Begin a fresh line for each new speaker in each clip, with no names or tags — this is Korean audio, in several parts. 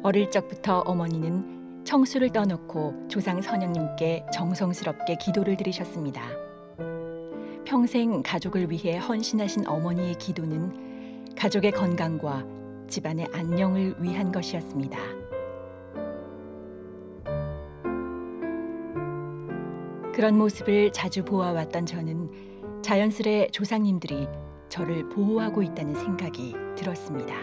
어릴 적부터 어머니는 청수를 떠놓고 조상 선녀님께 정성스럽게 기도를 드리셨습니다. 평생 가족을 위해 헌신하신 어머니의 기도는 가족의 건강과 집안의 안녕을 위한 것이었습니다. 그런 모습을 자주 보아왔던 저는 자연스레 조상님들이 저를 보호하고 있다는 생각이 들었습니다.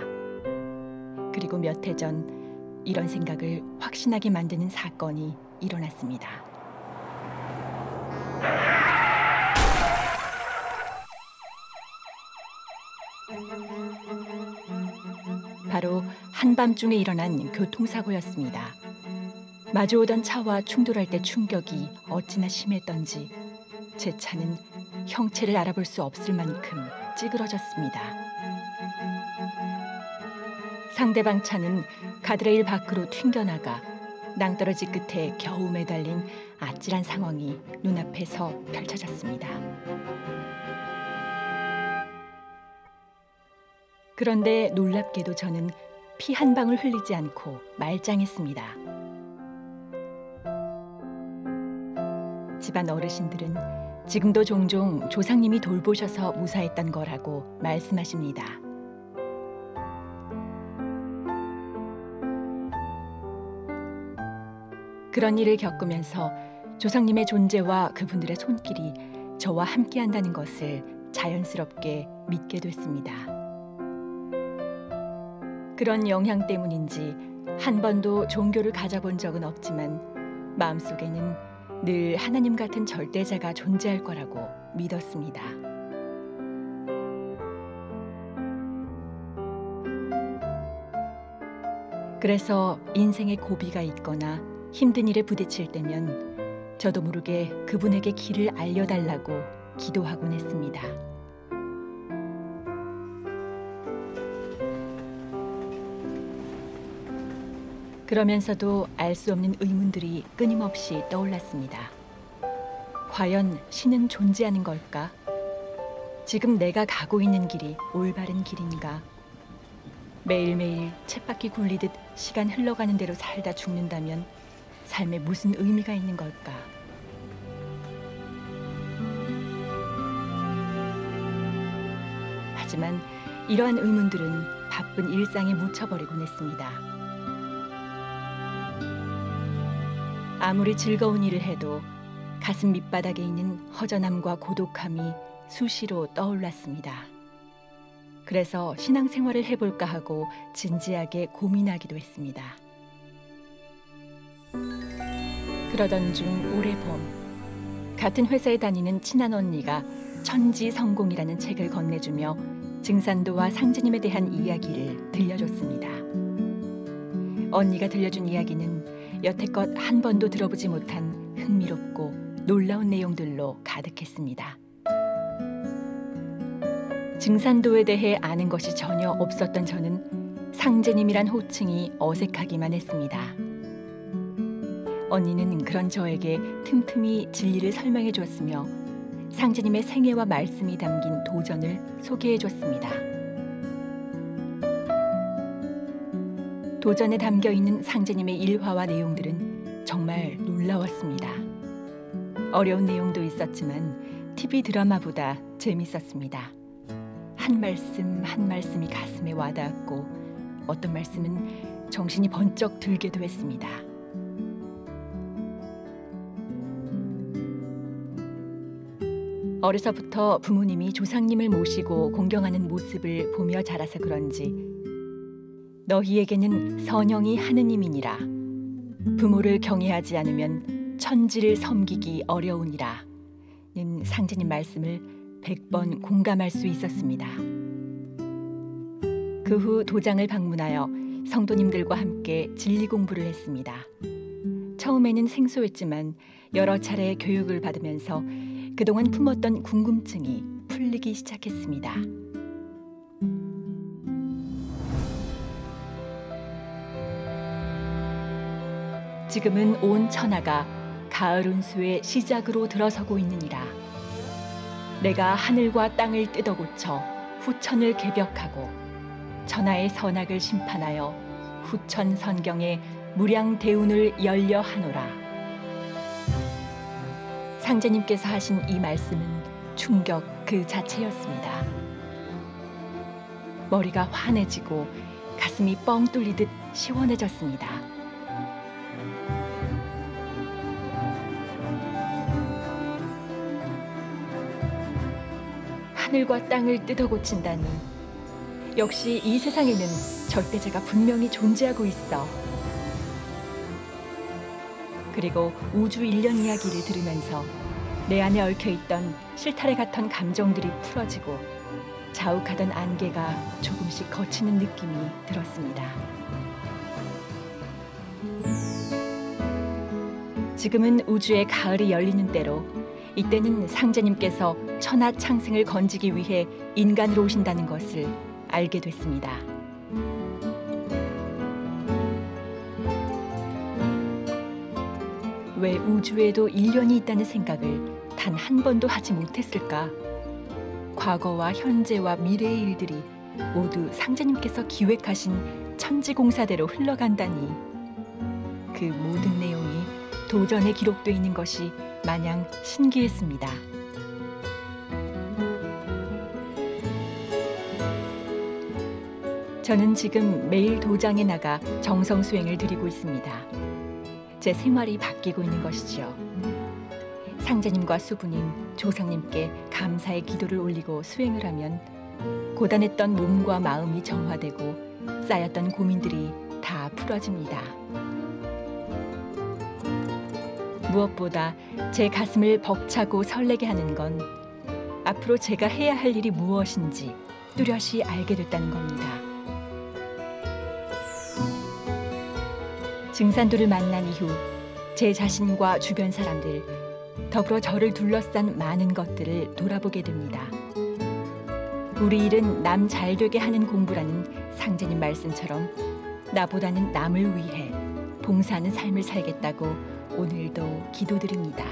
그리고 몇 해 전 이런 생각을 확신하게 만드는 사건이 일어났습니다. 바로 한밤중에 일어난 교통사고였습니다. 마주오던 차와 충돌할 때 충격이 어찌나 심했던지 제 차는 형체를 알아볼 수 없을 만큼 찌그러졌습니다. 상대방 차는 가드레일 밖으로 튕겨나가 낭떠러지 끝에 겨우 매달린 아찔한 상황이 눈앞에서 펼쳐졌습니다. 그런데 놀랍게도 저는 피 한 방울 흘리지 않고 말짱했습니다. 집안 어르신들은 지금도 종종 조상님이 돌보셔서 무사했던 거라고 말씀하십니다. 그런 일을 겪으면서 조상님의 존재와 그분들의 손길이 저와 함께한다는 것을 자연스럽게 믿게 됐습니다. 그런 영향 때문인지 한 번도 종교를 가져본 적은 없지만 마음속에는 늘 하나님 같은 절대자가 존재할 거라고 믿었습니다. 그래서 인생에 고비가 있거나 힘든 일에 부딪힐 때면 저도 모르게 그분에게 길을 알려달라고 기도하곤 했습니다. 그러면서도 알 수 없는 의문들이 끊임없이 떠올랐습니다. 과연 신은 존재하는 걸까? 지금 내가 가고 있는 길이 올바른 길인가? 매일매일 쳇바퀴 굴리듯 시간 흘러가는 대로 살다 죽는다면 삶에 무슨 의미가 있는 걸까? 하지만 이러한 의문들은 바쁜 일상에 묻혀버리곤 했습니다. 아무리 즐거운 일을 해도 가슴 밑바닥에 있는 허전함과 고독함이 수시로 떠올랐습니다. 그래서 신앙생활을 해볼까 하고 진지하게 고민하기도 했습니다. 그러던 중 올해 봄, 같은 회사에 다니는 친한 언니가 천지성공이라는 책을 건네주며 증산도와 상제님에 대한 이야기를 들려줬습니다. 언니가 들려준 이야기는 여태껏 한 번도 들어보지 못한 흥미롭고 놀라운 내용들로 가득했습니다. 증산도에 대해 아는 것이 전혀 없었던 저는 상제님이란 호칭이 어색하기만 했습니다. 언니는 그런 저에게 틈틈이 진리를 설명해 주었으며 상제님의 생애와 말씀이 담긴 도전을 소개해 줬습니다. 도전에 담겨 있는 상제님의 일화와 내용들은 정말 놀라웠습니다. 어려운 내용도 있었지만 TV 드라마보다 재밌었습니다. 한 말씀 한 말씀이 가슴에 와닿았고 어떤 말씀은 정신이 번쩍 들기도 했습니다. 어려서부터 부모님이 조상님을 모시고 공경하는 모습을 보며 자라서 그런지 너희에게는 선영이 하느님이니라. 부모를 경외하지 않으면 천지를 섬기기 어려우니라. 는 상제님 말씀을 100번 공감할 수 있었습니다. 그 후 도장을 방문하여 성도님들과 함께 진리 공부를 했습니다. 처음에는 생소했지만 여러 차례 교육을 받으면서 그동안 품었던 궁금증이 풀리기 시작했습니다. 지금은 온 천하가 가을 운수의 시작으로 들어서고 있느니라. 내가 하늘과 땅을 뜯어 고쳐 후천을 개벽하고 천하의 선악을 심판하여 후천 선경에 무량 대운을 열려 하노라. 상제님께서 하신 이 말씀은 충격 그 자체였습니다. 머리가 환해지고 가슴이 뻥 뚫리듯 시원해졌습니다. 하늘과 땅을 뜯어고친다니, 역시 이 세상에는 절대자가 분명히 존재하고 있어. 그리고 우주 일련 이야기를 들으면서 내 안에 얽혀있던 실타래 같던 감정들이 풀어지고 자욱하던 안개가 조금씩 걷히는 느낌이 들었습니다. 지금은 우주의 가을이 열리는 때로, 이때는 상제님께서 천하창생을 건지기 위해 인간으로 오신다는 것을 알게 됐습니다. 왜 우주에도 인연이 있다는 생각을 단 한 번도 하지 못했을까? 과거와 현재와 미래의 일들이 모두 상제님께서 기획하신 천지공사대로 흘러간다니, 그 모든 내용이 도전에 기록되어 있는 것이 마냥 신기했습니다. 저는 지금 매일 도장에 나가 정성 수행을 드리고 있습니다. 제 생활이 바뀌고 있는 것이죠. 상제님과 수부님, 조상님께 감사의 기도를 올리고 수행을 하면 고단했던 몸과 마음이 정화되고 쌓였던 고민들이 다 풀어집니다. 무엇보다 제 가슴을 벅차고 설레게 하는 건 앞으로 제가 해야 할 일이 무엇인지 뚜렷이 알게 됐다는 겁니다. 증산도를 만난 이후 제 자신과 주변 사람들, 더불어 저를 둘러싼 많은 것들을 돌아보게 됩니다. 우리 일은 남 잘되게 하는 공부라는 상제님 말씀처럼 나보다는 남을 위해 봉사하는 삶을 살겠다고 오늘도 기도드립니다.